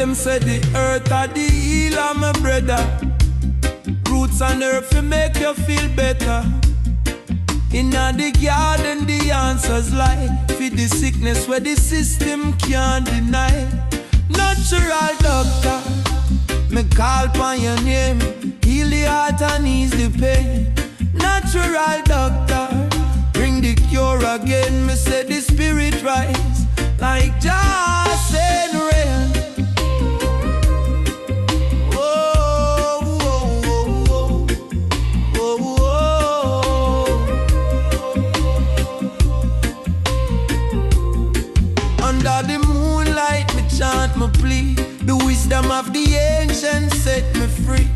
Them say the earth are the healer, my brother. Roots and earth will make you feel better. Inna the garden the answers lie. For the sickness where the system can't deny. Natural doctor, me call upon your name. Heal the heart and ease the pain. Natural doctor, bring the cure again. Me say the spirit rise like just in rain. Under the moonlight, me chant, me plea. The wisdom of the ancients set me free.